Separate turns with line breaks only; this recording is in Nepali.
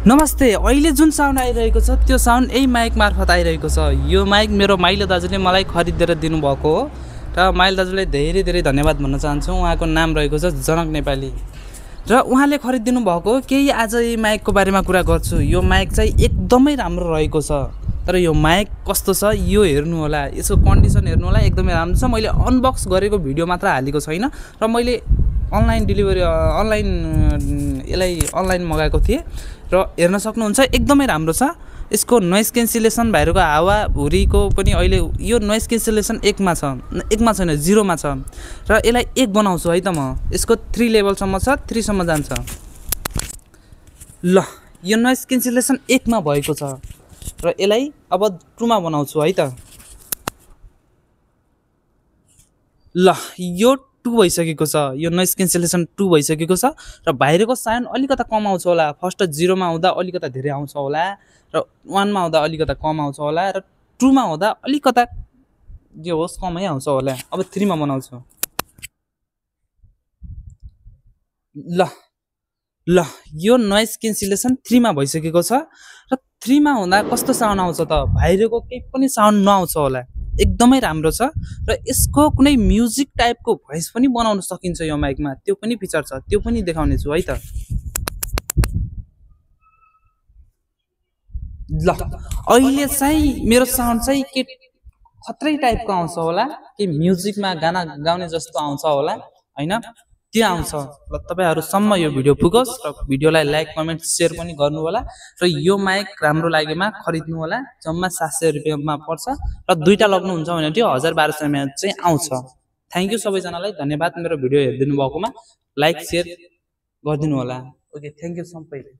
नमस्ते। अहिले जुन साउन्ड आइरहेको छ त्यो साउन्ड यही माइक मार्फत आइरहेको छ। यो माइक मेरो माइलो दाजुले मलाई खरिदेर दिनुभएको हो र माइलो दाजुलाई धेरै धेरै धन्यवाद भन्न चाहन्छु। उहाँको नाम रहेको छ जनक नेपाली र उहाँले खरिदिनु भएको केही आज यही माइकको बारेमा कुरा गर्छु। यो माइक चाहिँ एकदमै राम्रो रहेको छ, तर यो माइक कस्तो छ यो हेर्नु होला, यसको कन्डिसन हेर्नु होला। एकदमै राम्रो छ। मैले अनबक्स गरेको भिडियो मात्र हालेको छैन र मैले अनलाइन डेलिभरी यसलाई अनलाइन मगाएको थिएँ र हेर्न सक्नुहुन्छ एकदमै राम्रो छ। यसको नोइज क्यान्सलेसन भइरहेको हावा हुरीको पनि अहिले यो नोइज क्यान्सलेसन एकमा छैन, 0 मा छ र यसलाई 1 बनाउँछु है त म। यसको 3 लेभलसम्म छ, 3 सम्म जान्छ। ल यो नोइज क्यान्सलेसन 1 मा भएको छ र यसलाई अब 2 मा बनाउँछु है त। ल यो 2 भइसकेको छ। यो नोइज क्यान्सलेसन 2 भइसकेको छ र बाहिरको साउन्ड अलिकता कम आउँछ होला। फर्स्ट 0 मा हुँदा अलिकता धेरै आउँछ होला र 1 मा हुँदा अलिकता कम आउँछ होला र 2 मा हुँदा अलिकता जे होस् कमै आउँछ होला। अब 3 मा बनाउँछु। ल यो नोइज क्यान्सलेसन 3 मा भइसकेको छ र 3 मा हुँदा कस्तो साउन्ड आउँछ त? बाहिरको केही पनि साउन्ड नआउँछ होला। एकदमै राम्रो छ र यसको कुनै म्युजिक टाइपको भोइस पनि बनाउन सकिन्छ यो माइकमा। त्यो पनि फिचर छ, त्यो पनि देखाउने छु है त। ल अहिले चाहिँ मेरो साउन्ड चाहिँ के खत्रै टाइपको आउँछ होला, कि म्युजिकमा गाना गाउने जस्तो आउँछ होला हैन, त्यो आउँछ। ल तपाईहरुसम्म यो भिडियो पुगोस् र भिडियोलाई लाइक कमेन्ट शेयर पनि गर्नु होला र यो माइक राम्रो लागेमा खरिद्नु होला। जम्मा 700 रुपैयाँमा पर्छ र दुईटा लग्नुहुन्छ भने त्यो 1200 मा चाहिँ आउँछ। थ्यांक यू सबैजनालाई, धन्यवाद मेरो भिडियो हेरिदिनु भएकोमा। लाइक शेयर गरिदिनु होला। ओके, थ्यांक यू सबैलाई।